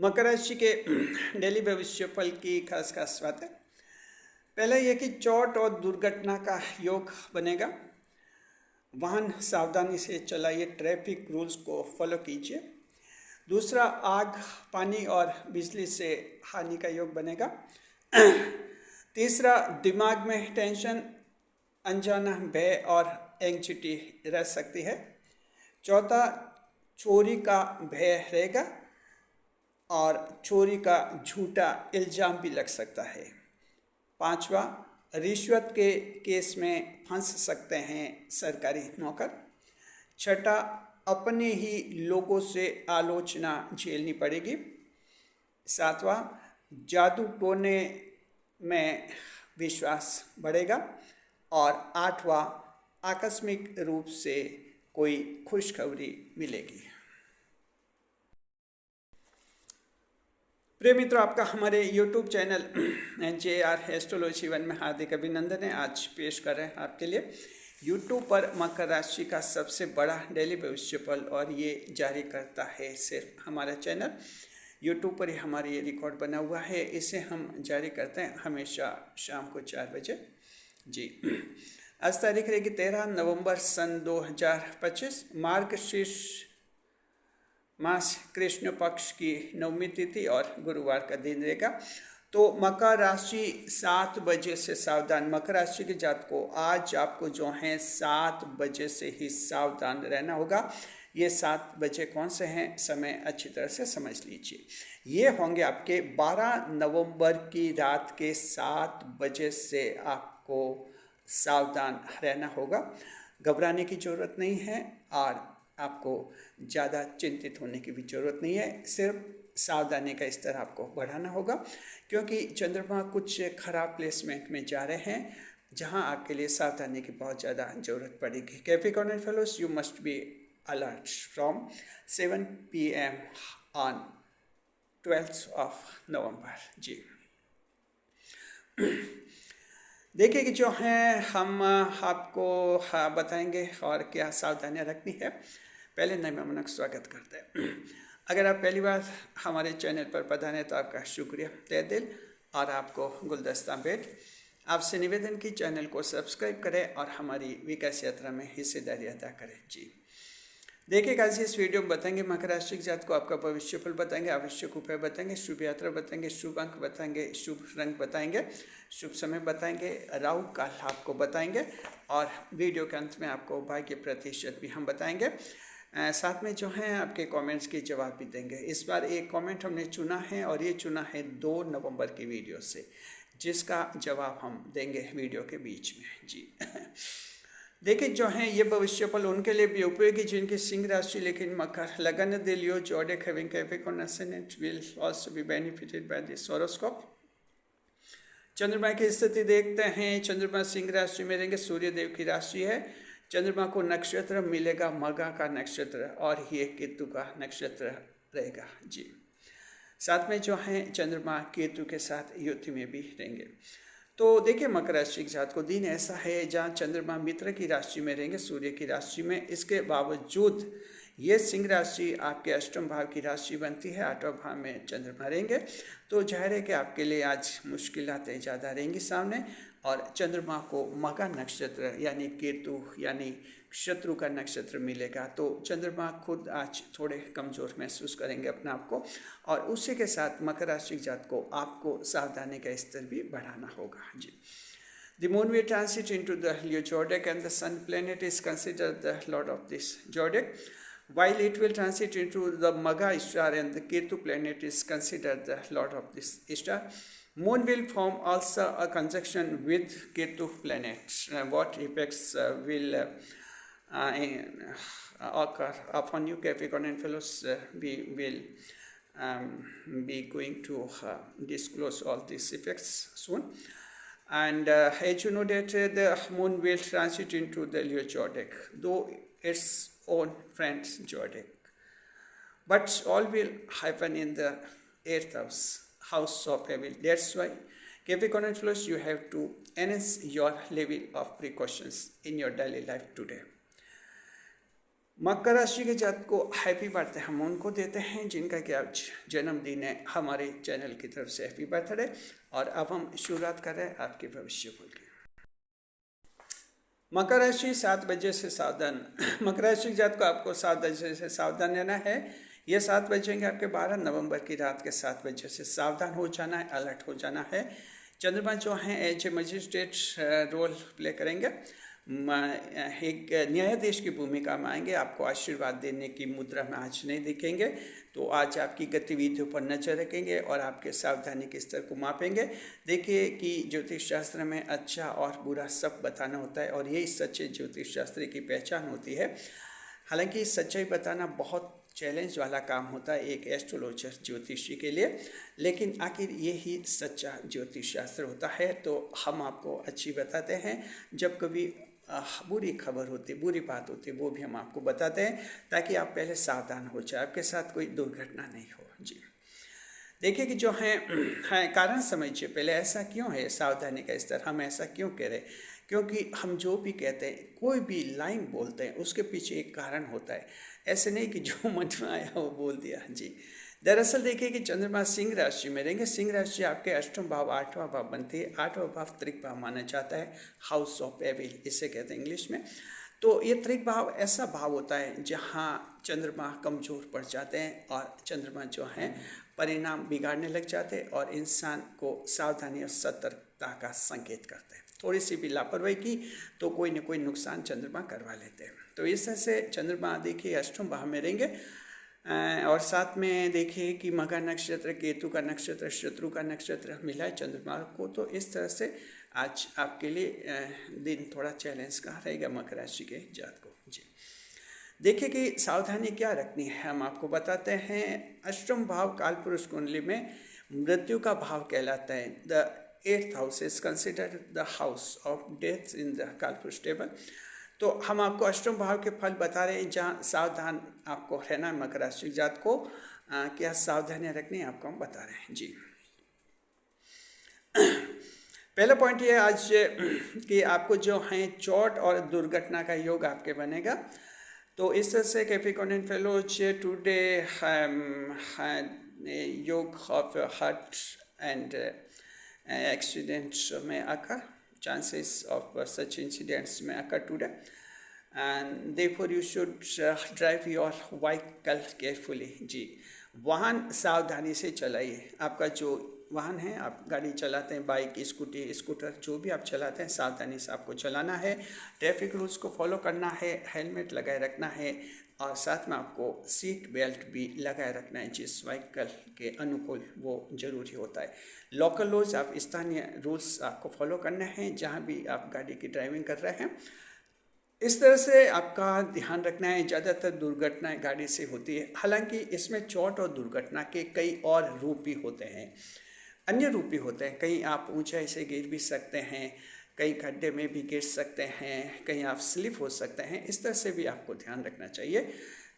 मकर राशि के डेली भविष्य फल की खास खास बातें। पहला यह कि चोट और दुर्घटना का योग बनेगा। वाहन सावधानी से चलाइए, ट्रैफिक रूल्स को फॉलो कीजिए। दूसरा, आग, पानी और बिजली से हानि का योग बनेगा। तीसरा, दिमाग में टेंशन, अनजाना भय और एंग्जाइटी रह सकती है। चौथा, चोरी का भय रहेगा और चोरी का झूठा इल्ज़ाम भी लग सकता है। पांचवा, रिश्वत के केस में फंस सकते हैं सरकारी नौकर। छठा, अपने ही लोगों से आलोचना झेलनी पड़ेगी। सातवां, जादू टोने में विश्वास बढ़ेगा। और आठवां, आकस्मिक रूप से कोई खुशखबरी मिलेगी। प्रिय मित्रों, आपका हमारे YouTube चैनल JR एस्ट्रोलॉजी 1 में हार्दिक अभिनंदन है। आज पेश कर रहे हैं आपके लिए YouTube पर मकर राशि का सबसे बड़ा डेली भविष्य फल, और ये जारी करता है सिर्फ हमारा चैनल। YouTube पर ही हमारा ये रिकॉर्ड बना हुआ है। इसे हम जारी करते हैं हमेशा शाम को 4 बजे। जी, आज तारीख रहेगी 13 नवंबर सन 2025। मार्गशीर्ष मास कृष्ण पक्ष की नवमी तिथि और गुरुवार का दिन रहेगा। तो मकर राशि 7 बजे से सावधान। मकर राशि के जात को आज आपको जो है 7 बजे से ही सावधान रहना होगा। ये 7 बजे कौन से हैं, समय अच्छी तरह से समझ लीजिए। ये होंगे आपके 12 नवंबर की रात के 7 बजे से आपको सावधान रहना होगा। घबराने की ज़रूरत नहीं है और आपको ज़्यादा चिंतित होने की भी ज़रूरत नहीं है। सिर्फ सावधानी का स्तर आपको बढ़ाना होगा, क्योंकि चंद्रमा कुछ खराब प्लेसमेंट में जा रहे हैं जहां आपके लिए सावधानी की बहुत ज़्यादा ज़रूरत पड़ेगी। Capricorn fellows, you must be alert from 7 PM on 12th of November। जी, देखिए कि जो है हम आपको बताएंगे और क्या सावधानियां रखनी है। पहले नए मेहमानों का स्वागत करते हैं। अगर आप पहली बार हमारे चैनल पर पधारे तो आपका शुक्रिया तहे दिल, और आपको गुलदस्ता भेंट। आपसे निवेदन की चैनल को सब्सक्राइब करें और हमारी विकास यात्रा में हिस्सेदारी अदा करें। जी, देखिएगा आज इस वीडियो में बताएंगे मकर राशि के जात को आपका भविष्य फल बताएंगे, आवश्यक उपाय बताएंगे, शुभ यात्रा बताएंगे, शुभ अंक बताएंगे, शुभ रंग बताएंगे, शुभ समय बताएंगे, राहु काल आपको बताएंगे, और वीडियो के अंत में आपको भाग्य प्रतिशत भी हम बताएंगे। साथ में जो है आपके कमेंट्स के जवाब भी देंगे। इस बार एक कमेंट हमने चुना है, और ये चुना है 2 नवंबर की वीडियो से, जिसका जवाब हम देंगे वीडियो के बीच में। जी, देखिए जो है ये भविष्य फल उनके लिए भी उपयोगी जिनकी सिंह राशि लेकिन मकर लगन the Leo zodiac having Capricorn ascendant will also be benefited by this horoscope। चंद्रमा की स्थिति देखते हैं। चंद्रमा सिंह राशि में रहेंगे, सूर्य देव की राशि है। चंद्रमा को नक्षत्र मिलेगा मघा का नक्षत्र, और ये केतु का नक्षत्र रहेगा। जी, साथ में जो है चंद्रमा केतु के साथ युति में भी रहेंगे। तो देखिए मकर राशि के जात को दिन ऐसा है जहाँ चंद्रमा मित्र की राशि में रहेंगे, सूर्य की राशि में। इसके बावजूद ये सिंह राशि आपके अष्टम भाव की राशि बनती है, 8वां भाव में चंद्रमा रहेंगे। तो जाहिर है कि आपके लिए आज मुश्किलातें ज़्यादा रहेंगी सामने। और चंद्रमा को मघा नक्षत्र यानी केतु यानी शत्रु का नक्षत्र मिलेगा, तो चंद्रमा खुद आज थोड़े कमज़ोर महसूस करेंगे अपने आप को। और उसी के साथ मकर राशि जात को आपको सावधानी का स्तर भी बढ़ाना होगा। जी, The moon will transit into the Leo zodiac and the sun planet is considered the lord of this zodiac, while it will transit into the Magha star and the Ketu planet is considered the lord of this star. Moon will form also a conjunction with Ketu planet. What effects will occur upon you, Capricorn and fellows? We will be going to disclose all these effects soon. And as you know that the moon will transit into the Leo zodiac, though its own friend zodiac, but all will happen in the 8th house of evil. That's why Capricorn and fellows, you have to enhance your level of precautions in your daily life today. मकर राशि के जातक को happy birthday हम उनको देते हैं जिनका कि आज जन्मदिन है। हमारे चैनल की तरफ से हैप्पी बर्थडे। और अब हम शुरुआत कर रहे हैं आपके भविष्य फल की। मकर राशि 7 बजे से सावधान। मकर राशि के जातक को आपको 7 बजे से सावधान रहना है। ये 7 बजेंगे आपके 12 नवंबर की रात के 7 बजे से सावधान हो जाना है, अलर्ट हो जाना है। चंद्रमा जो हैं as a magistrate role play करेंगे, एक न्यायाधीश की भूमिका में आएंगे। आपको आशीर्वाद देने की मुद्रा में आज नहीं दिखेंगे, तो आज आपकी गतिविधियों पर नजर रखेंगे और आपके सावधानी के स्तर को मापेंगे। देखिए कि ज्योतिष शास्त्र में अच्छा और बुरा सब बताना होता है और यही सच्चे ज्योतिष शास्त्र की पहचान होती है। हालांकि सच्चाई बताना बहुत चैलेंज वाला काम होता है एक एस्ट्रोलॉजर ज्योतिषी के लिए, लेकिन आखिर यही सच्चा ज्योतिष शास्त्र होता है। तो हम आपको अच्छी बताते हैं, जब कभी बुरी खबर होती, बुरी बात होती, वो भी हम आपको बताते हैं ताकि आप पहले सावधान हो जाए, आपके साथ कोई दुर्घटना नहीं हो। जी देखिए कि जो है कारण समझिए पहले, ऐसा क्यों है सावधानी का स्तर, हम ऐसा क्यों कह रहे हैं? क्योंकि हम जो भी कहते हैं, कोई भी लाइन बोलते हैं, उसके पीछे एक कारण होता है। ऐसे नहीं कि जो मन में आया वो बोल दिया। जी दरअसल देखिए कि चंद्रमा सिंह राशि में रहेंगे। सिंह राशि आपके अष्टम भाव 8वां भाव बनती है। 8वां भाव त्रिक भाव माना जाता है, हाउस ऑफ एविल इसे कहते हैं इंग्लिश में। तो ये त्रिक भाव ऐसा भाव होता है जहाँ चंद्रमा कमज़ोर पड़ जाते हैं और चंद्रमा जो हैं परिणाम बिगाड़ने लग जाते हैं और इंसान को सावधानी और सतर्कता का संकेत करते हैं। थोड़ी सी भी लापरवाही की तो कोई न कोई नुकसान चंद्रमा करवा लेते हैं। तो इस तरह से चंद्रमा देखिए अष्टम भाव में रहेंगे। और साथ में देखिए कि मकर नक्षत्र, केतु का नक्षत्र, शत्रु का नक्षत्र मिला है चंद्रमा को। तो इस तरह से आज आपके लिए दिन थोड़ा चैलेंज का रहेगा मकर राशि के जातकों को। जी देखिए कि सावधानी क्या रखनी है, हम आपको बताते हैं। अष्टम भाव कालपुरुष कुंडली में मृत्यु का भाव कहलाता है। The 8th house is considered the house of death in the Kalpurush table. तो हम आपको अष्टम भाव के फल बता रहे हैं जहाँ सावधान आपको रहना है मकर राशि जात को। क्या सावधानियाँ रखनी है आपको हम बता रहे हैं। जी पहला पॉइंट ये आज कि आपको जो है चोट और दुर्घटना का योग आपके बनेगा। तो इस तरह से कैप्रिकॉर्नियन फेलोज टुडे योग ऑफ हार्ट एंड एक्सीडेंट्स में अकर, chances of such incidents may occur today, and therefore you should drive your vehicle carefully। जी वाहन सावधानी से चलाइए। आपका जो वाहन है, आप गाड़ी चलाते हैं, बाइक, स्कूटी, स्कूटर, जो भी आप चलाते हैं, सावधानी से आपको चलाना है। ट्रैफिक रूल्स को फॉलो करना है, हेलमेट लगाए रखना है और साथ में आपको सीट बेल्ट भी लगाए रखना है जिस व्हीकल के अनुकूल, वो ज़रूरी होता है। लोकल रूल्स, आप स्थानीय रूल्स आपको फॉलो करने हैं जहाँ भी आप गाड़ी की ड्राइविंग कर रहे हैं। इस तरह से आपका ध्यान रखना है। ज़्यादातर दुर्घटनाएं गाड़ी से होती है, हालांकि इसमें चोट और दुर्घटना के कई और रूप भी होते हैं, अन्य रूप भी होते हैं। कहीं आप ऊंचाई से गिर भी सकते हैं, कहीं खड्डे में भी गिर सकते हैं, कहीं आप स्लिप हो सकते हैं। इस तरह से भी आपको ध्यान रखना चाहिए।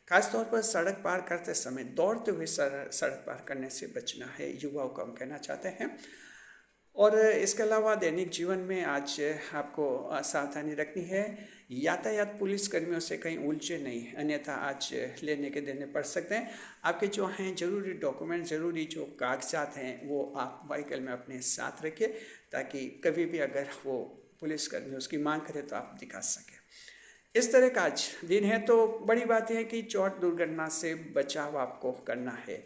खासतौर पर सड़क पार करते समय दौड़ते हुए सड़क पार करने से बचना है, युवाओं को हम कहना चाहते हैं। और इसके अलावा दैनिक जीवन में आज आपको सावधानी रखनी है। यातायात पुलिस कर्मियों से कहीं उलझे नहीं, अन्यथा आज लेने के देने पड़ सकते हैं। आपके जो हैं ज़रूरी डॉक्यूमेंट, ज़रूरी जो कागजात हैं, वो आप व्हीकल में अपने साथ रखिए ताकि कभी भी अगर वो पुलिस कर्मी उसकी मांग करे तो आप दिखा सकें। इस तरह का आज दिन है। तो बड़ी बात यह है कि चोट दुर्घटना से बचाव आपको करना है।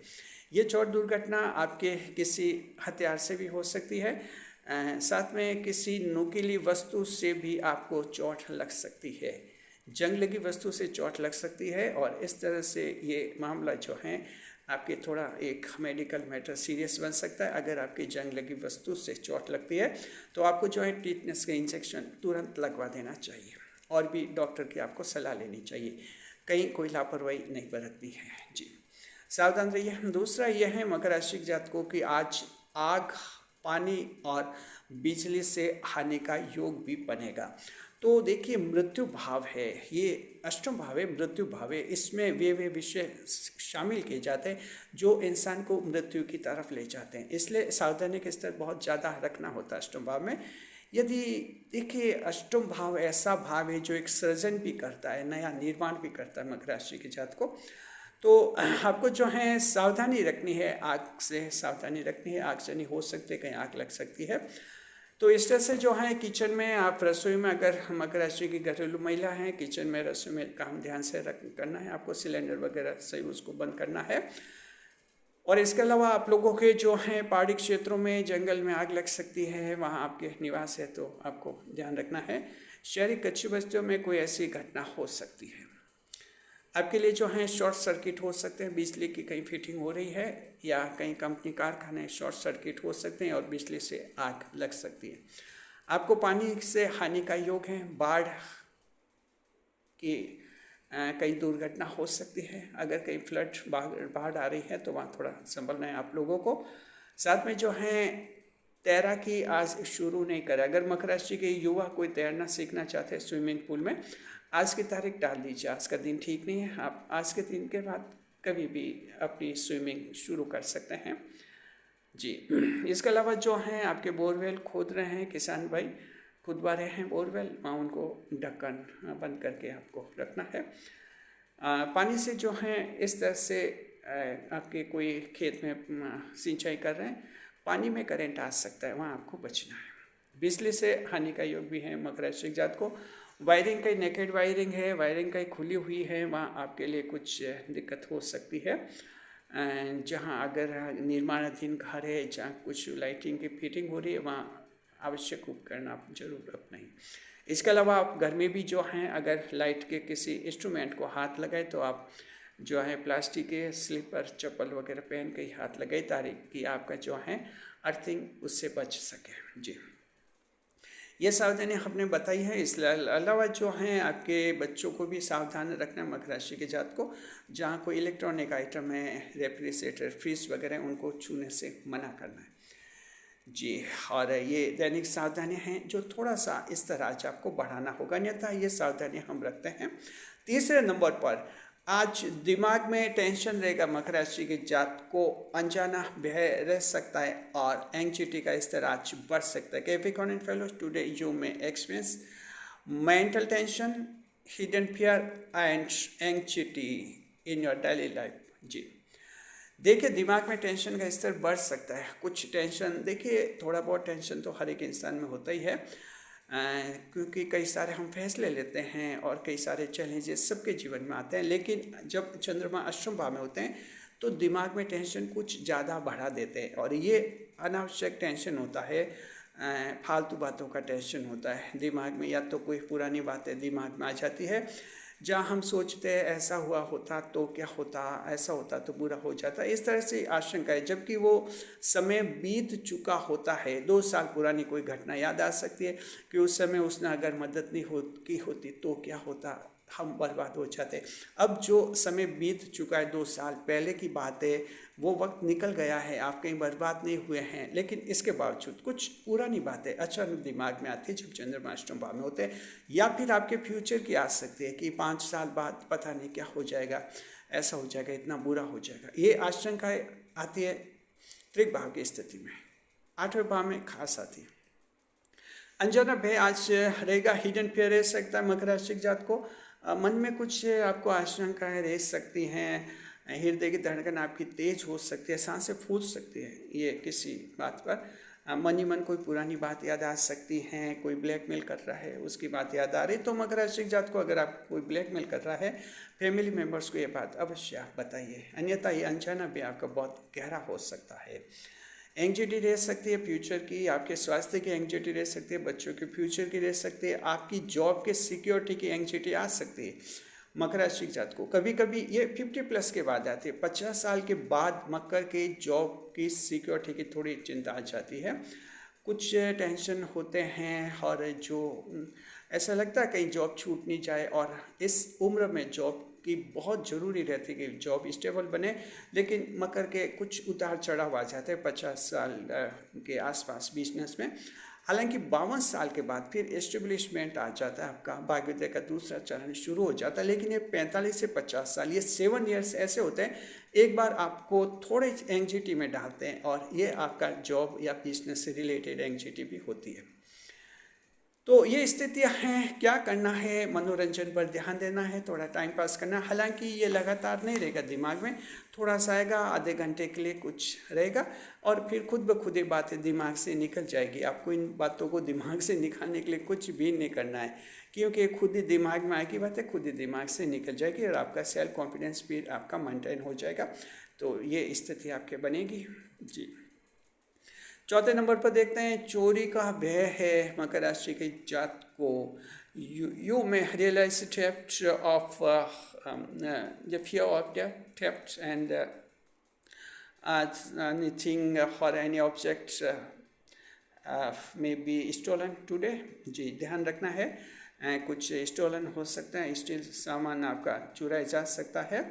ये चोट दुर्घटना आपके किसी हथियार से भी हो सकती है, साथ में किसी नुकीली वस्तु से भी आपको चोट लग सकती है, जंग लगी वस्तु से चोट लग सकती है। और इस तरह से ये मामला जो है आपके थोड़ा एक मेडिकल मैटर सीरियस बन सकता है। अगर आपकी जंग लगी वस्तु से चोट लगती है तो आपको जो है टीटनेस का इंजेक्शन तुरंत लगवा देना चाहिए और भी डॉक्टर की आपको सलाह लेनी चाहिए, कहीं कोई लापरवाही नहीं बरतनी है। जी सावधान रहिए। दूसरा यह है मकर राशि के जातकों की आज आग, पानी और बिजली से हानि का योग भी बनेगा। तो देखिए मृत्यु भाव है, ये अष्टम भाव है, मृत्यु भाव है। इसमें वे विषय शामिल किए जाते हैं जो इंसान को मृत्यु की तरफ ले जाते हैं, इसलिए सावधानी का स्तर बहुत ज़्यादा रखना होता है अष्टम भाव में। यदि देखिए अष्टम भाव ऐसा भाव है जो एक सृजन भी करता है, नया निर्माण भी करता है मकर राशि के जात को। तो आपको जो है सावधानी रखनी है, आग से सावधानी रखनी है, आगजनी हो सकती है, कहीं आग लग सकती है। तो इस तरह से जो है किचन में आप रसोई में, अगर मकर राशि की घरेलू महिला हैं, किचन में रसोई में काम ध्यान से करना है आपको, सिलेंडर वगैरह सही उसको बंद करना है। और इसके अलावा आप लोगों के जो हैं पहाड़ी क्षेत्रों में, जंगल में आग लग सकती है, वहाँ आपके निवास है तो आपको ध्यान रखना है। शहरी कच्ची बस्तियों में कोई ऐसी घटना हो सकती है। आपके लिए जो है शॉर्ट सर्किट हो सकते हैं, बिजली की कहीं फिटिंग हो रही है या कहीं कंपनी कारखाने शॉर्ट सर्किट हो सकते हैं और बिजली से आग लग सकती है। आपको पानी से हानि का योग है, बाढ़ की कई दुर्घटना हो सकती है। अगर कहीं फ्लड बाढ़ आ रही है तो वहाँ थोड़ा संभलना है आप लोगों को। साथ में जो है तैराकी आज शुरू नहीं करें। अगर मकर राशि के युवा कोई तैरना सीखना चाहते हैं स्विमिंग पूल में, आज की तारीख डाल दीजिए, आज का दिन ठीक नहीं है। आप आज के दिन के बाद कभी भी अपनी स्विमिंग शुरू कर सकते हैं जी। इसके अलावा जो हैं आपके बोरवेल खोद रहे हैं किसान भाई, खुदवा रहे हैं बोरवेल, वहाँ उनको ढक्कन बंद करके आपको रखना है। पानी से जो है इस तरह से आपके कोई खेत में सिंचाई कर रहे हैं, पानी में करंट आ सकता है, वहाँ आपको बचना है। बिजली से हानि का योग भी है मकर राशि जात को। वायरिंग कहीं नेकेड वायरिंग है, वायरिंग कहीं खुली हुई है, वहाँ आपके लिए कुछ दिक्कत हो सकती है। जहाँ अगर निर्माणाधीन घर है, जहाँ कुछ लाइटिंग की फिटिंग हो रही है, वहाँ आवश्यक उपकरण आप जरूर अपनाएं। इसके अलावा आप घर में भी जो हैं अगर लाइट के किसी इंस्ट्रूमेंट को हाथ लगाए तो आप जो है प्लास्टिक के स्लीपर चप्पल वगैरह पहन के ही हाथ लगाए, ताकि आपका जो है अर्थिंग उससे बच सके जी। ये सावधानी हमने बताई है। इसके अलावा जो हैं आपके बच्चों को भी सावधान रखना है मकर राशि के जात को। जहाँ कोई इलेक्ट्रॉनिक आइटम है, रेफ्रिजरेटर, फ्रिज वगैरह, उनको छूने से मना करना है जी। और ये दैनिक सावधानियाँ हैं जो थोड़ा सा इस तरह आज आपको बढ़ाना होगा, अन्यथा ये सावधानियाँ हम रखते हैं। तीसरे नंबर पर आज दिमाग में टेंशन रहेगा, मकर राशि के जात को अनजाना भय रह सकता है और एंग्जाइटी का स्तर आज बढ़ सकता है। Capricorn fellows, today you may experience mental tension, hidden fear and anxiety in your daily life जी। देखिए दिमाग में टेंशन का स्तर बढ़ सकता है। कुछ टेंशन, देखिए थोड़ा बहुत टेंशन तो हर एक इंसान में होता ही है, क्योंकि कई सारे हम फैसले लेते हैं और कई सारे चैलेंजेस सबके जीवन में आते हैं। लेकिन जब चंद्रमा अष्टम भाव में होते हैं तो दिमाग में टेंशन कुछ ज़्यादा बढ़ा देते हैं और ये अनावश्यक टेंशन होता है, फालतू बातों का टेंशन होता है दिमाग में। या तो कोई पुरानी बातें दिमाग में आ जाती है, जहाँ हम सोचते हैं ऐसा हुआ होता तो क्या होता, ऐसा होता तो बुरा हो जाता, इस तरह से आशंका है। जबकि वो समय बीत चुका होता है, 2 साल पुरानी कोई घटना याद आ सकती है कि उस समय उसने अगर मदद नहीं की होती तो क्या होता, हम बर्बाद हो जाते। अब जो समय बीत चुका है, 2 साल पहले की बात है, वो वक्त निकल गया है, आप कहीं बर्बाद नहीं हुए हैं। लेकिन इसके बावजूद कुछ पुरानी बातें अचानक दिमाग में आती है जब चंद्रमा अष्टम भाव में होते हैं। या फिर आपके फ्यूचर की आ सकती है कि 5 साल बाद पता नहीं क्या हो जाएगा, ऐसा हो जाएगा, इतना बुरा हो जाएगा। ये आशंकाएँ आती है त्रिक भाव की स्थिति में, 8वें भाव में खास आती है। अनजाना भय आज रहेगा, हिडन फियर रह सकता है मकर राशि जात को। मन में कुछ आपको आशंकाएँ रह सकती हैं, हृदय की धड़कन आपकी तेज हो सकती है, सांसें फूल सकती है। ये किसी बात पर मन ही मन कोई पुरानी बात याद आ सकती हैं, कोई ब्लैकमेल कर रहा है उसकी बात याद आ रही, तो मकर राशि जात को अगर आप कोई ब्लैकमेल कर रहा है, फैमिली मेम्बर्स को ये बात अवश्य आप बताइए, अन्यथा ये अनजाना भी आपका बहुत गहरा हो सकता है। एंग्जाइटी रह सकती है फ्यूचर की, आपके स्वास्थ्य की एंग्जाइटी रह सकती है, बच्चों के फ्यूचर की रह सकती है, आपकी जॉब के सिक्योरिटी की एंग्जाइटी आ सकती है मकर राशि जात को। कभी कभी ये 50+ के बाद आती है, 50 साल के बाद मकर के जॉब की सिक्योरिटी की थोड़ी चिंता आ जाती है, कुछ टेंशन होते हैं और जो ऐसा लगता है कहीं जॉब छूट नहीं जाए। और इस उम्र में जॉब की बहुत ज़रूरी रहती है कि जॉब स्टेबल बने, लेकिन मकर के कुछ उतार चढ़ाव आ जाते हैं 50 साल के आसपास बिजनेस में। हालांकि 52 साल के बाद फिर एस्टेब्लिशमेंट आ जाता है, आपका भाग्योदय का दूसरा चरण शुरू हो जाता है। लेकिन ये 45 से 50 साल, ये 7 ईयर्स ऐसे होते हैं, एक बार आपको थोड़े एंग्जाइटी में डालते हैं और ये आपका जॉब या बिजनेस से रिलेटेड एंग्जाइटी भी होती है। तो ये स्थितियाँ हैं, क्या करना है, मनोरंजन पर ध्यान देना है, थोड़ा टाइम पास करना है। हालांकि ये लगातार नहीं रहेगा दिमाग में, थोड़ा सा आएगा, आधे घंटे के लिए कुछ रहेगा और फिर खुद ब खुद ये बातें दिमाग से निकल जाएगी। आपको इन बातों को दिमाग से निकालने के लिए कुछ भी नहीं करना है, क्योंकि ये खुद ही दिमाग में आएगी बातें, खुद ही दिमाग से निकल जाएगी और आपका सेल्फ कॉन्फिडेंस भी आपका मेंटेन हो जाएगा। तो ये स्थिति आपके बनेगी जी। चौथे नंबर पर देखते हैं, चोरी का भय है मकर राशि के जात को। You may realize theft of the fear of theft and anything or any object may be stolen today. जी ध्यान रखना है, कुछ स्टोलन हो सकता है, स्टील सामान आपका चुराया जा सकता है।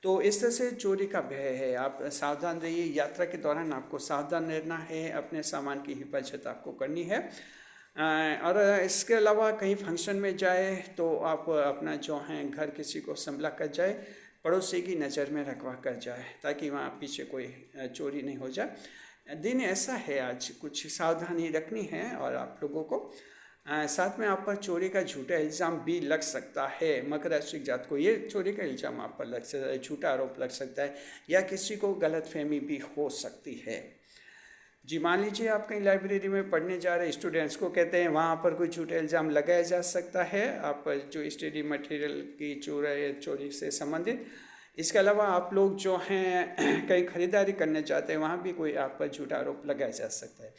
तो इस तरह से चोरी का भय है, आप सावधान रहिए। यात्रा के दौरान आपको सावधान रहना है, अपने सामान की हिफाजत आपको करनी है। और इसके अलावा कहीं फंक्शन में जाए तो आप अपना जो है घर किसी को संभला कर जाए, पड़ोसी की नज़र में रखवा कर जाए, ताकि वहाँ पीछे कोई चोरी नहीं हो जाए। दिन ऐसा है आज, कुछ सावधानी रखनी है और आप लोगों को साथ में आप पर चोरी का झूठा इल्ज़ाम भी लग सकता है। मकर राशि जात को ये चोरी का इल्ज़ाम आप पर लग सकता है, झूठा आरोप लग सकता है, या किसी को गलतफहमी भी हो सकती है। जी मान लीजिए आप कहीं लाइब्रेरी में पढ़ने जा रहे स्टूडेंट्स को कहते हैं, वहाँ पर कोई झूठा इल्ज़ाम लगाया जा सकता है आप जो स्टडी मटेरियल की चोरी से संबंधित। इसके अलावा आप लोग जो हैं कहीं ख़रीदारी करने जाते हैं, वहाँ भी कोई आप पर झूठा आरोप लगाया जा सकता है।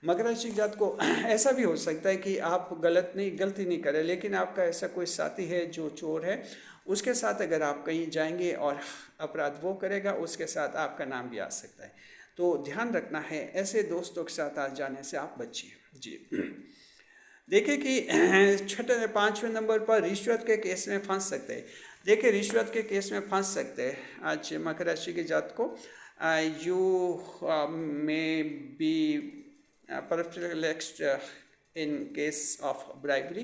मकर राशि जात को ऐसा भी हो सकता है कि आप गलती नहीं करें, लेकिन आपका ऐसा कोई साथी है जो चोर है, उसके साथ अगर आप कहीं जाएंगे और अपराध वो करेगा, उसके साथ आपका नाम भी आ सकता है। तो ध्यान रखना है, ऐसे दोस्तों के साथ आज जाने से आप बचिए जी। देखिए कि पाँचवें नंबर पर रिश्वत के केस में फंस सकते हैं। देखिए रिश्वत के केस में फंस सकते हैं आज मकर राशि के जात को। यू में B perplexed in case of bribery,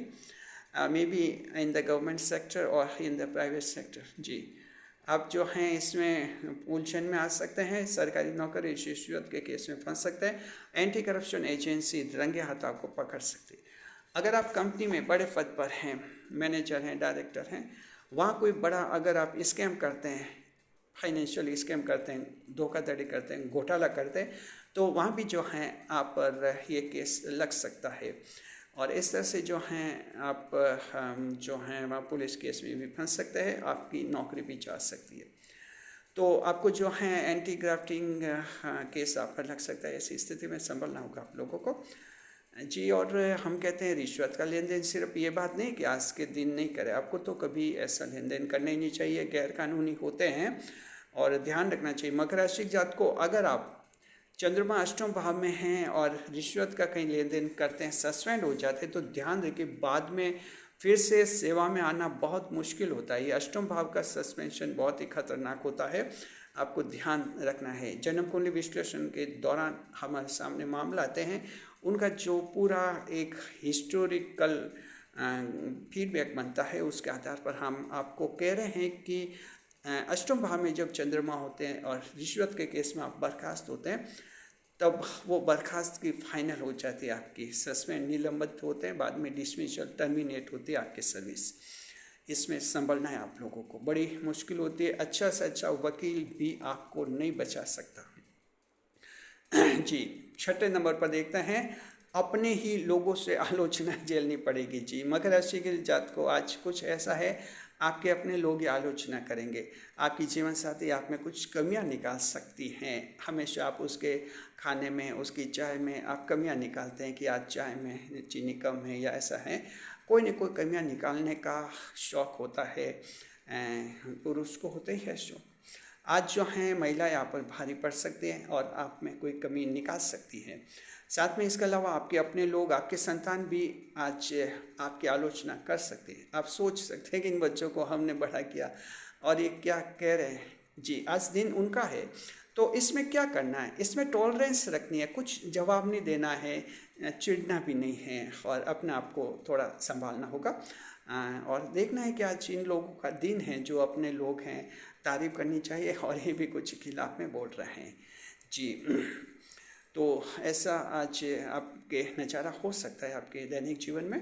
maybe in the government sector or in the private sector। जी आप जो हैं इसमें उलझन में आ सकते हैं, सरकारी नौकरी रिश्वत के केस में फंस सकते हैं। एंटी करप्शन एजेंसी रंगे हाथ आपको पकड़ सकती है। अगर आप कंपनी में बड़े पद पर हैं, मैनेजर हैं, डायरेक्टर हैं, वहाँ कोई बड़ा अगर आप स्कैम करते हैं, फाइनेंशियल स्कैम करते हैं, धोखाधड़ी करते हैं, घोटाला करते हैं, तो वहाँ भी जो हैं आप पर ये केस लग सकता है। और इस तरह से जो हैं आप जो हैं वहाँ पुलिस केस में भी फंस सकते हैं, आपकी नौकरी भी जा सकती है। तो आपको जो है एंटी ग्राफ्टिंग केस आप पर लग सकता है। ऐसी स्थिति में संभलना होगा आप लोगों को जी। और हम कहते हैं रिश्वत का लेन देन सिर्फ ये बात नहीं कि आज के दिन नहीं करें, आपको तो कभी ऐसा लेन देन करना ही नहीं चाहिए, गैर कानूनी होते हैं और ध्यान रखना चाहिए। मकर राशि जात को अगर आप चंद्रमा अष्टम भाव में हैं और रिश्वत का कहीं लेन देन करते हैं, सस्पेंड हो जाते हैं, तो ध्यान रखिए बाद में फिर से सेवा में आना बहुत मुश्किल होता है। ये अष्टम भाव का सस्पेंशन बहुत ही खतरनाक होता है, आपको ध्यान रखना है। जन्म कुंडली विश्लेषण के दौरान हमारे सामने मामला आते हैं, उनका जो पूरा एक हिस्टोरिकल फीडबैक बनता है, उसके आधार पर हम आपको कह रहे हैं कि अष्टम भाव में जब चंद्रमा होते हैं और रिश्वत के केस में आप बर्खास्त होते हैं, तब वो बर्खास्त की फाइनल हो जाती है, आपकी सस्पेंड निलंबित होते हैं, बाद में डिसमिसल टर्मिनेट होती है आपकी सर्विस। इसमें संभलना है आप लोगों को, बड़ी मुश्किल होती है। अच्छा से अच्छा वकील भी आपको नहीं बचा सकता जी। छठे नंबर पर देखते हैं, अपने ही लोगों से आलोचना झेलनी पड़ेगी जी। मकर राशि के जात को आज कुछ ऐसा है, आपके अपने लोग ही आलोचना करेंगे, आपकी जीवन साथी आप में कुछ कमियां निकाल सकती हैं। हमेशा आप उसके खाने में, उसकी चाय में आप कमियां निकालते हैं कि आज चाय में चीनी कम है या ऐसा है, कोई न कोई कमियां निकालने का शौक़ होता है, पुरुष को होता ही है शौक़। आज जो हैं महिलाएं आप पर भारी पड़ सकती हैं और आप में कोई कमी निकाल सकती है। साथ में इसके अलावा आपके अपने लोग, आपके संतान भी आज आपकी आलोचना कर सकते हैं। आप सोच सकते हैं कि इन बच्चों को हमने बड़ा किया और ये क्या कह रहे हैं जी। आज दिन उनका है, तो इसमें क्या करना है, इसमें टॉलरेंस रखनी है, कुछ जवाब नहीं देना है, चिढ़ना भी नहीं है और अपने आप को थोड़ा संभालना होगा। और देखना है कि आज इन लोगों का दिन है, जो अपने लोग हैं, तारीफ करनी चाहिए और ये भी कुछ खिलाफ में बोल रहे हैं जी। तो ऐसा आज आपके नज़ारा हो सकता है आपके दैनिक जीवन में।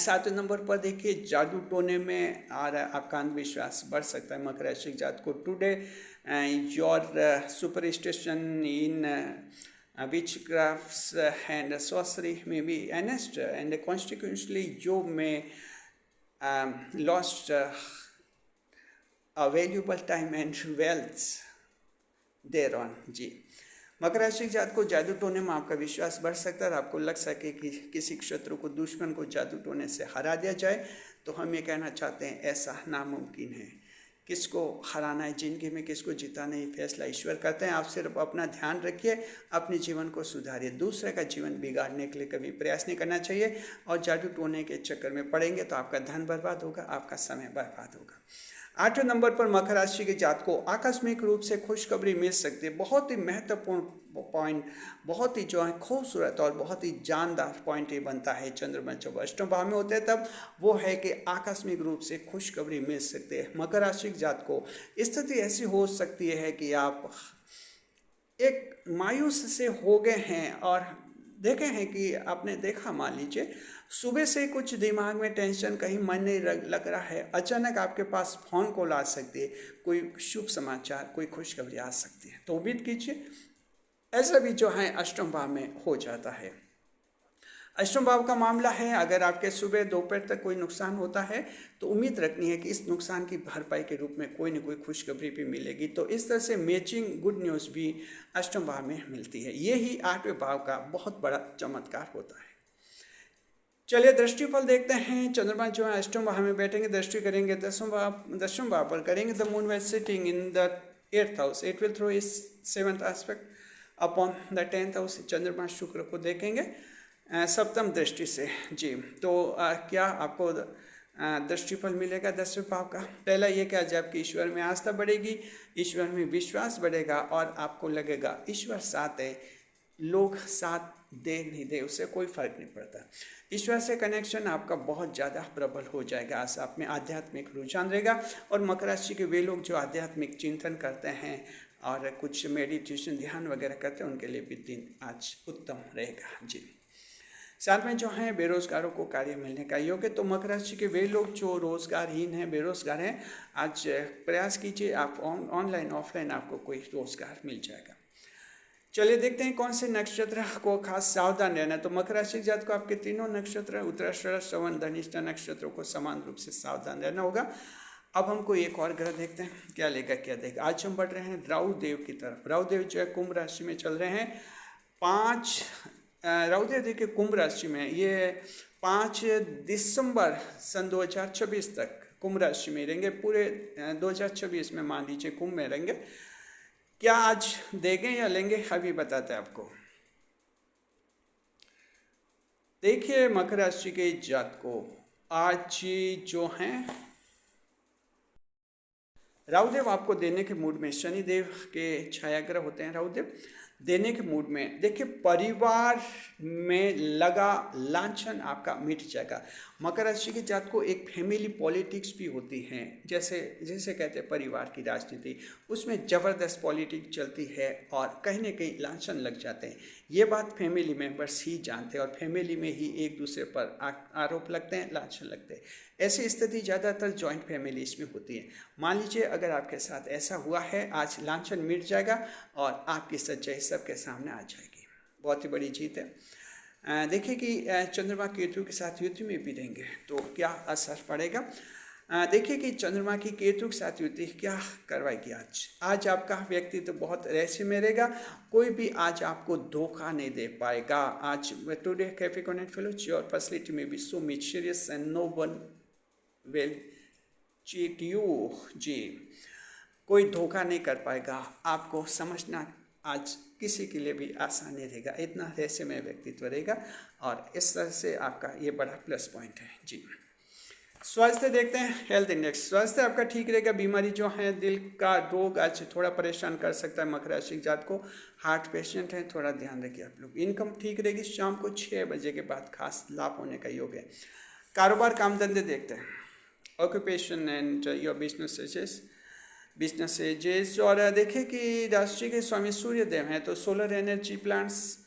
7वें नंबर पर देखिए जादू टोने में और आपका अंधविश्वास बढ़ सकता है मकर राशि जात को। Today your superstition in witchcrafts and sorcery may be honest, and consequently you may lost a valuable time and wealth thereon जी। मकर राशि जात को जादू टोने में आपका विश्वास बढ़ सकता है और आपको लग सके कि किसी शत्रु को दुश्मन को जादू टोने से हरा दिया जाए। तो हम ये कहना चाहते हैं ऐसा नामुमकिन है। किसको हराना है जिंदगी में, किसको जिताना है, फैसला ईश्वर करते हैं। आप सिर्फ अपना ध्यान रखिए, अपने जीवन को सुधारिए। दूसरे का जीवन बिगाड़ने के लिए कभी प्रयास नहीं करना चाहिए और जादू टोने के चक्कर में पड़ेंगे तो आपका धन बर्बाद होगा, आपका समय बर्बाद होगा। 8वें नंबर पर मकर राशि के जात को आकस्मिक रूप से खुशखबरी मिल सकती है। बहुत ही महत्वपूर्ण पॉइंट, बहुत ही जो है खूबसूरत और बहुत ही जानदार पॉइंट ये बनता है। चंद्रमा जब अष्टम भाव में होते हैं तब वो है कि आकस्मिक रूप से खुशखबरी मिल सकती है। मकर राशि के जात को स्थिति ऐसी हो सकती है कि आप एक मायूस से हो गए हैं और देखे हैं कि आपने देखा, मान लीजिए सुबह से कुछ दिमाग में टेंशन, कहीं मन नहीं लग रहा है, अचानक आपके पास फ़ोन कॉल आ सकती है, कोई शुभ समाचार, कोई खुशखबरी आ सकती है। तो उम्मीद कीजिए ऐसा भी जो है अष्टम भाव में हो जाता है। अष्टम भाव का मामला है, अगर आपके सुबह दोपहर तक कोई नुकसान होता है तो उम्मीद रखनी है कि इस नुकसान की भरपाई के रूप में कोई न कोई खुशखबरी भी मिलेगी। तो इस तरह से मैचिंग गुड न्यूज़ भी अष्टम भाव में मिलती है। यही 8वें भाव का बहुत बड़ा चमत्कार होता है। चलिए दृष्टिफल देखते हैं। चंद्रमा जो है अष्टम भाव में बैठेंगे, दृष्टि करेंगे दसम भाव पर करेंगे। The moon was sitting in the 8th house, it will throw is 7th aspect upon the 10th house. चंद्रमा शुक्र को देखेंगे सप्तम दृष्टि से जी। तो क्या आपको दृष्टिफल मिलेगा 10वें भाव का? पहला ये कि आज आपकी ईश्वर में आस्था बढ़ेगी, ईश्वर में विश्वास बढ़ेगा और आपको लगेगा ईश्वर साथ है, लोग साथ दे नहीं दे उससे कोई फर्क नहीं पड़ता। ईश्वर से कनेक्शन आपका बहुत ज़्यादा प्रबल हो जाएगा। आज आप में आध्यात्मिक रुझान रहेगा और मकर राशि के वे लोग जो आध्यात्मिक चिंतन करते हैं और कुछ मेडिटेशन ध्यान वगैरह करते हैं उनके लिए भी दिन आज उत्तम रहेगा जी। साथ में जो हैं बेरोजगारों को कार्य मिलने का योग है। तो मकर राशि के वे लोग जो रोजगारहीन हैं, बेरोजगार हैं, आज प्रयास कीजिए आप ऑनलाइन ऑफलाइन आपको कोई रोजगार मिल जाएगा। चलिए देखते हैं कौन से नक्षत्र को खास सावधान रहना है। तो मकर राशि के जात को आपके तीनों नक्षत्र उत्तराषाढ़ श्रवण धनिष्ठा नक्षत्रों को समान रूप से सावधान रहना होगा। अब हमको एक और ग्रह देखते हैं क्या लेगा क्या देगा। आज हम बढ़ रहे हैं राहु देव की तरफ। राहु देव जो है कुंभ राशि में चल रहे हैं। राहु देव देखिए कुंभ राशि में, ये 5 दिसंबर सन 2026 तक कुंभ राशि में रहेंगे। पूरे 2026 में मान लीजिए कुंभ में रहेंगे। क्या आज देंगे या लेंगे अभी बताते हैं आपको। देखिए मकर राशि के जात को आज जो हैं राहुदेव आपको देने के मूड में, शनिदेव के छायाग्रह होते हैं राहुदेव, देने के मूड में। देखिए परिवार में लगा लांछन आपका मिट जाएगा। मकर राशि के जात को एक फैमिली पॉलिटिक्स भी होती हैं, जैसे कहते हैं परिवार की राजनीति, उसमें ज़बरदस्त पॉलिटिक्स चलती है और कहीं न कहीं लांछन लग जाते हैं। ये बात फैमिली मेंबर्स ही जानते हैं और फैमिली में ही एक दूसरे पर आरोप लगते हैं, लांछन लगते हैं। ऐसी स्थिति ज़्यादातर जॉइंट फैमिलीज में होती है। मान लीजिए अगर आपके साथ ऐसा हुआ है, आज लांछन मिट जाएगा और आपकी सच्चाई सबके सामने आ जाएगी। बहुत ही बड़ी जीत है। देखिए कि चंद्रमा केतु के साथ युति में भी रहेंगे तो क्या असर पड़ेगा। देखिए कि चंद्रमा की केतु के साथ युति क्या करवाएगी। आज आपका व्यक्तित्व तो बहुत रहस्य में रहेगा। कोई भी आज आपको धोखा नहीं दे पाएगा। आज today Capricorn and fellows your personality may be so mysterious and no one will cheat you जी। कोई धोखा नहीं कर पाएगा। आपको समझना आज किसी के लिए भी आसान नहीं रहेगा। इतना रहस्यमय व्यक्तित्व रहेगा और इस तरह से आपका ये बड़ा प्लस पॉइंट है जी। स्वास्थ्य देखते हैं, हेल्थ इंडेक्स। स्वास्थ्य आपका ठीक रहेगा। बीमारी जो है दिल का रोग आज थोड़ा परेशान कर सकता है मकर राशि जात को। हार्ट पेशेंट है, थोड़ा ध्यान रखिए आप लोग। इनकम ठीक रहेगी। शाम को 6 बजे के बाद खास लाभ होने का योग है। कारोबार काम धंधे देखते हैं। Occupation and your business success. Businesses. और देखें कि राशि के स्वामी सूर्यदेव हैं, तो सोलर एनर्जी प्लांट्स,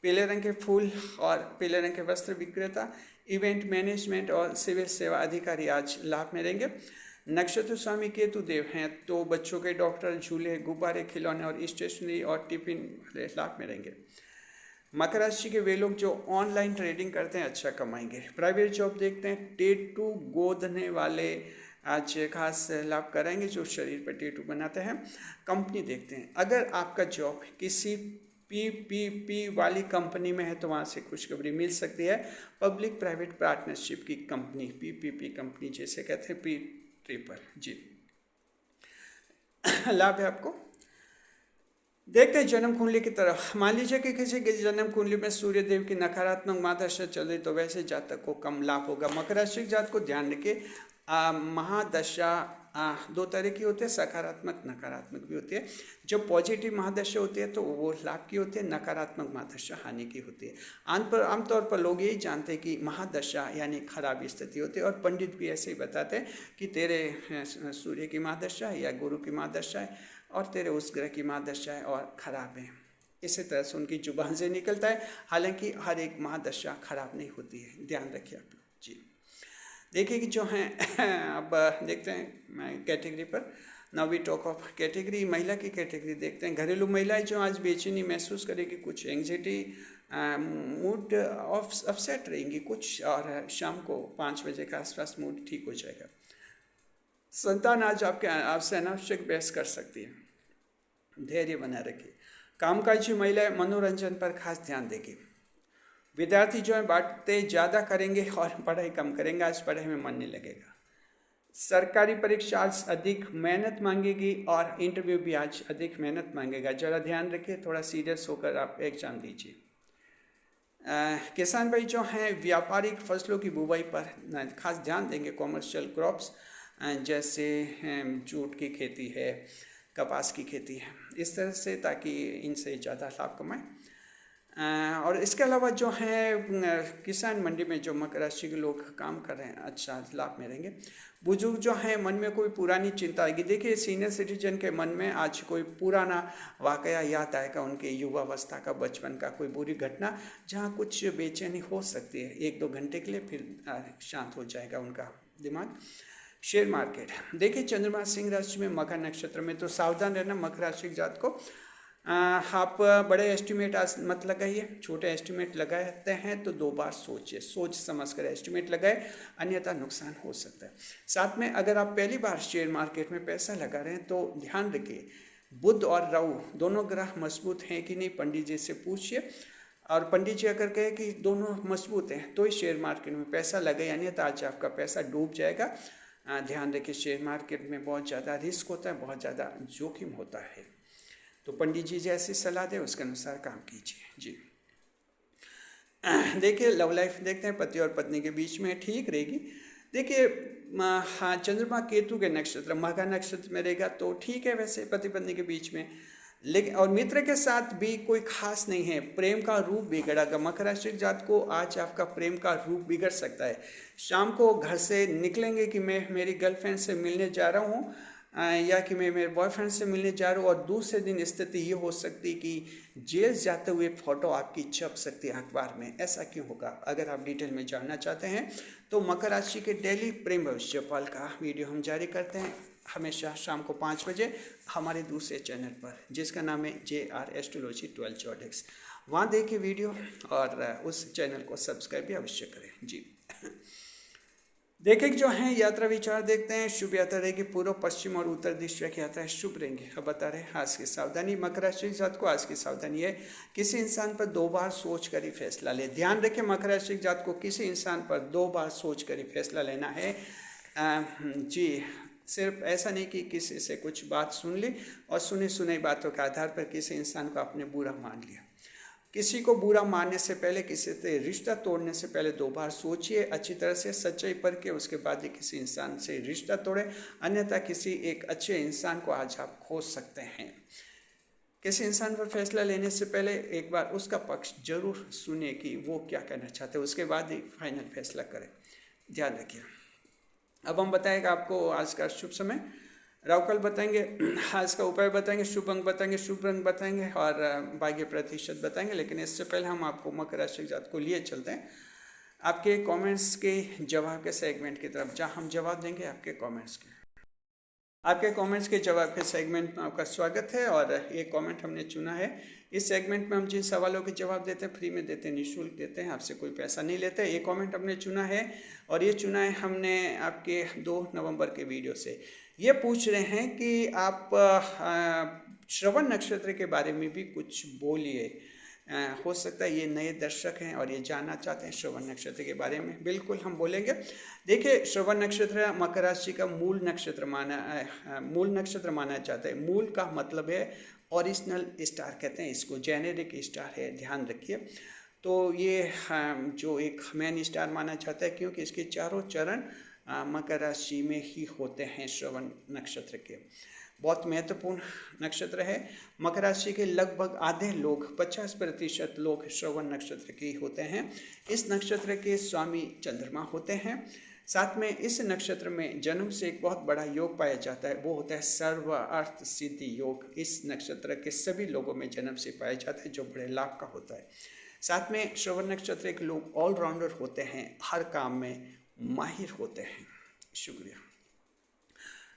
पीले रंग के फूल और पीले रंग के वस्त्र विक्रेता, इवेंट मैनेजमेंट और सिविल सेवा अधिकारी आज लाभ में रहेंगे। नक्षत्र स्वामी केतु देव हैं, तो बच्चों के डॉक्टर, झूले, गुब्बारे, खिलौने और स्टेशनरी और टिफिन वाले लाभ में रहेंगे। मकर राशि के वे लोग जो ऑनलाइन ट्रेडिंग करते हैं अच्छा कमाएंगे। प्राइवेट जॉब देखते हैं, टेटू गोदने वाले आज खास लाभ कराएंगे जो शरीर पर टेटू बनाते हैं। कंपनी देखते हैं, अगर आपका जॉब किसी पीपीपी वाली कंपनी में है तो वहाँ से खुशखबरी मिल सकती है। पब्लिक प्राइवेट पार्टनरशिप की कंपनी, पीपीपी कंपनी जैसे कहते हैं, पी ट्रिपल जी लाभ है आपको। देखते हैं जन्म कुंडली की तरफ। मान लीजिए कि किसी की जन्म कुंडली में सूर्य देव की नकारात्मक महादशा चल रही तो वैसे जातक को कम लाभ होगा। मकर राशि के जातक को ध्यान रखिए, महादशा दो तरह की होती है, सकारात्मक नकारात्मक भी होती है। जब पॉजिटिव महादशा होती है तो वो लाभ की होती है, नकारात्मक महादशा हानि की होती है। आमतौर पर लोग यही जानते हैं कि महादशा यानी खराब स्थिति होती है, और पंडित भी ऐसे ही बताते हैं कि तेरे सूर्य की महादशा है या गुरु की महादशा है और तेरे उस ग्रह की महादशा है और खराब है। इसी तरह से उनकी जुबान से निकलता है। हालांकि हर एक महादशा खराब नहीं होती है, ध्यान रखिए आप लोग जी। देखिए कि जो हैं अब देखते हैं कैटेगरी पर। Now we talk of category. महिला की कैटेगरी देखते हैं। घरेलू महिलाएं जो आज बेचैनी महसूस करेगी, कुछ एंग्जाइटी, मूड ऑफ अपसेट रहेंगी कुछ, और शाम को 5 बजे के आसपास मूड ठीक हो जाएगा। संतान आज आपसे अनावश्यक बहस कर सकती है, धैर्य बना रखिए। कामकाजी महिलाएं मनोरंजन पर खास ध्यान देगी। विद्यार्थी जो है बातें ज़्यादा करेंगे और पढ़ाई कम करेंगे, आज पढ़ाई में मन नहीं लगेगा। सरकारी परीक्षा आज अधिक मेहनत मांगेगी और इंटरव्यू भी आज अधिक मेहनत मांगेगा। जरा ध्यान रखिए, थोड़ा सीरियस होकर आप एग्जाम दीजिए। किसान भाई जो हैं व्यापारिक फसलों की बुवाई पर खास ध्यान देंगे। कॉमर्शियल क्रॉप्स जैसे जूट की खेती है, कपास की खेती है, इस तरह से, ताकि इनसे ज़्यादा लाभ कमाएं। और इसके अलावा जो है किसान मंडी में जो मकर राशि के लोग काम कर रहे हैं अच्छा लाभ में रहेंगे। बुजुर्ग जो हैं मन में कोई पुरानी चिंता आएगी। देखिए सीनियर सिटीजन के मन में आज कोई पुराना वाकया याद आएगा, उनके युवावस्था का, बचपन का कोई बुरी घटना, जहाँ कुछ बेचैनी हो सकती है 1-2 घंटे के लिए, फिर शांत हो जाएगा उनका दिमाग। शेयर मार्केट देखिए, चंद्रमा सिंह राशि में मकर नक्षत्र में, तो सावधान रहना मकर राशि के जात को। आप बड़े एस्टिमेट आज मत लगाइए, छोटे एस्टिमेट लगाते हैं तो 2 बार सोचिए, सोच समझ कर एस्टिमेट लगाए, अन्यथा नुकसान हो सकता है। साथ में अगर आप पहली बार शेयर मार्केट में पैसा लगा रहे हैं तो ध्यान रखिए बुध और राहु दोनों ग्रह मजबूत हैं कि नहीं, पंडित जी से पूछिए। और पंडित जी अगर कहे कि दोनों मजबूत हैं तो ही शेयर मार्केट में पैसा लगाए, अन्यथा आज आपका पैसा डूब जाएगा। ध्यान रखिए, शेयर मार्केट में बहुत ज़्यादा रिस्क होता है, बहुत ज़्यादा जोखिम होता है। तो पंडित जी जैसी सलाह दे उसके अनुसार काम कीजिए जी। देखिए लव लाइफ देखते हैं, पति और पत्नी के बीच में ठीक रहेगी। देखिए हाँ, चंद्रमा केतु के नक्षत्र मघा नक्षत्र में रहेगा तो ठीक है वैसे पति पत्नी के बीच में, लेकिन और मित्र के साथ भी कोई खास नहीं है। प्रेम का रूप बिगड़ेगा। मकर राशि जात को आज आपका प्रेम का रूप बिगड़ सकता है। शाम को घर से निकलेंगे कि मैं मेरी गर्लफ्रेंड से मिलने जा रहा हूँ या कि मैं मेरे बॉयफ्रेंड से मिलने जा रहा हूँ, और दूसरे दिन स्थिति ये हो सकती कि जेल जाते हुए फ़ोटो आपकी छप सकती है अखबार में। ऐसा क्यों होगा? अगर आप डिटेल में जानना चाहते हैं तो मकर राशि के डेली प्रेम भविष्य फल का वीडियो हम जारी करते हैं हमेशा शाम को 5 बजे हमारे दूसरे चैनल पर, जिसका नाम है JR एस्ट्रोलॉजी 12 चौडेक्स। वहाँ देखिए वीडियो और उस चैनल को सब्सक्राइब भी अवश्य करें जी। देखिए जो है यात्रा विचार देखते हैं। शुभ यात्रा रहेगी, पूर्व पश्चिम और उत्तर दिशा की यात्रा शुभ रहेंगी। अब बता रहे हैं आज की सावधानी। मकर राशि के जात को आज की सावधानी है, किसी इंसान पर 2 बार सोच कर ही फैसला ले। ध्यान रखें मकर राशि के जात को किसी इंसान पर 2 बार सोच कर ही फैसला लेना है जी। सिर्फ ऐसा नहीं कि किसी से कुछ बात सुन ली और सुनी सुनाई बातों के आधार पर किसी इंसान को आपने बुरा मान लिया। किसी को बुरा मानने से पहले, किसी से रिश्ता तोड़ने से पहले 2 बार सोचिए, अच्छी तरह से सच्चाई परख के उसके बाद ही किसी इंसान से रिश्ता तोड़े, अन्यथा किसी एक अच्छे इंसान को आज आप खो सकते हैं। किसी इंसान पर फैसला लेने से पहले एक बार उसका पक्ष जरूर सुनिए कि वो क्या कहना चाहते हैं, उसके बाद ही फाइनल फैसला करें। ध्यान रखिए। अब हम बताएगा आपको आज का शुभ समय। राहु काल बताएंगे, आज का उपाय बताएंगे, शुभ अंक बताएंगे, शुभ रंग बताएंगे और भाग्य प्रतिशत बताएंगे। लेकिन इससे पहले हम आपको मकर राशि के जातक को लिए चलते हैं आपके कमेंट्स के जवाब के सेगमेंट की तरफ, जहां हम जवाब देंगे आपके कमेंट्स के। आपके कमेंट्स के जवाब के सेगमेंट में आपका स्वागत है। और ये कमेंट हमने चुना है, इस सेगमेंट में हम जिन सवालों के जवाब देते हैं फ्री में देते हैं, निःशुल्क देते हैं, आपसे कोई पैसा नहीं लेते। ये कमेंट हमने चुना है और ये चुना है हमने आपके 2 नवंबर के वीडियो से। ये पूछ रहे हैं कि आप श्रवण नक्षत्र के बारे में भी कुछ बोलिए। हो सकता है ये नए दर्शक हैं और ये जानना चाहते हैं श्रवण नक्षत्र के बारे में। बिल्कुल हम बोलेंगे। देखिए, श्रवण नक्षत्र मकर राशि का मूल नक्षत्र माना जाता है। मूल का मतलब है ओरिजिनल स्टार कहते हैं इसको, जेनेरिक स्टार है, ध्यान रखिए। तो ये जो एक मेन स्टार माना जाता है क्योंकि इसके चारों चरण मकर राशि में ही होते हैं। श्रवण नक्षत्र के बहुत महत्वपूर्ण नक्षत्र है। मकर राशि के लगभग आधे लोग 50% लोग श्रवण नक्षत्र के होते हैं। इस नक्षत्र के स्वामी चंद्रमा होते हैं। साथ में इस नक्षत्र में जन्म से एक बहुत बड़ा योग पाया जाता है, वो होता है सर्व अर्थ सिद्धि योग। इस नक्षत्र के सभी लोगों में जन्म से पाया जाता है, जो बड़े लाभ का होता है। साथ में श्रवण नक्षत्र के लोग ऑलराउंडर होते हैं, हर काम में माहिर होते हैं। शुक्रिया।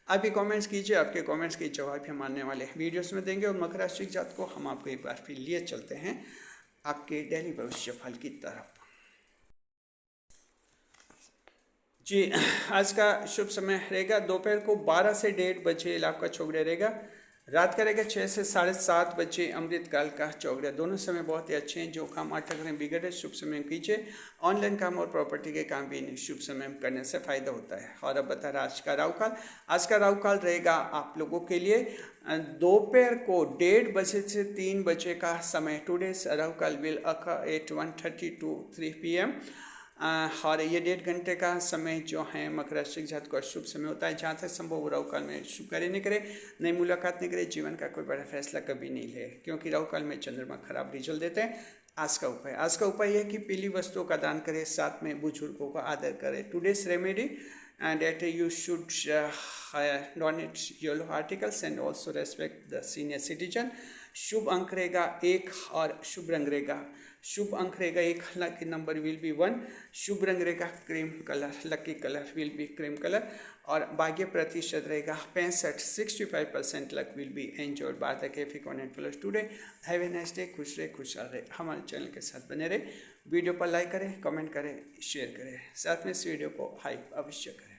आप भी कमेंट्स कीजिए, आपके कमेंट्स के जवाब हम आने वाले वीडियोस में देंगे। और मकर राशि के जातक को हम आपको एक बार फिर लिए चलते हैं आपके डेली भविष्य फल की तरफ। जी, आज का शुभ समय रहेगा दोपहर को 12 से 1:30 बजे लाभ का चौगड़िया रहेगा। रात का रहेगा 6 से 7:30 बजे अमृतकाल का चौगड़िया। दोनों समय बहुत ही अच्छे हैं। जो काम अटक रहे बिगड़े शुभ समय में कीजिए। ऑनलाइन काम और प्रॉपर्टी के काम भी शुभ समय में करने से फायदा होता है। और अब बता रहा आज का राहु काल। आज का राहु काल रहेगा आप लोगों के लिए दोपहर को 1:30 बजे से 3 बजे का समय। टुडेज राहु काल will occur at 1:30 to 3 PM। और ये 1.5 घंटे का समय जो है मकर राशि के जातक का शुभ समय होता है। जहाँ तक संभव राहु काल में शुभ कार्य नहीं करे, नई मुलाकात नहीं करे, जीवन का कोई बड़ा फैसला कभी नहीं ले, क्योंकि राहु काल में चंद्रमा खराब रिजल्ट देते हैं। आज का उपाय है कि पीली वस्तुओं का दान करें, साथ में बुजुर्गों का आदर करें। Today's remedy and that you should donate yellow articles and also respect the senior citizen। शुभ अंक रहेगा 1 और शुभ रंग रहेगा, शुभ अंक रहेगा 1, लकी नंबर विल बी 1। शुभ रंग रहेगा cream colour, lucky colour will be cream colour. और भाग्य प्रतिशत रहेगा 65% luck will be enjoyed by the Capricorn and plus today. Have a nice day. खुश रहे, खुशहाल रहे, हमारे चैनल के साथ बने रहे। वीडियो पर लाइक करें, कमेंट करें, शेयर करें, साथ में इस वीडियो को हाइप अवश्य करें।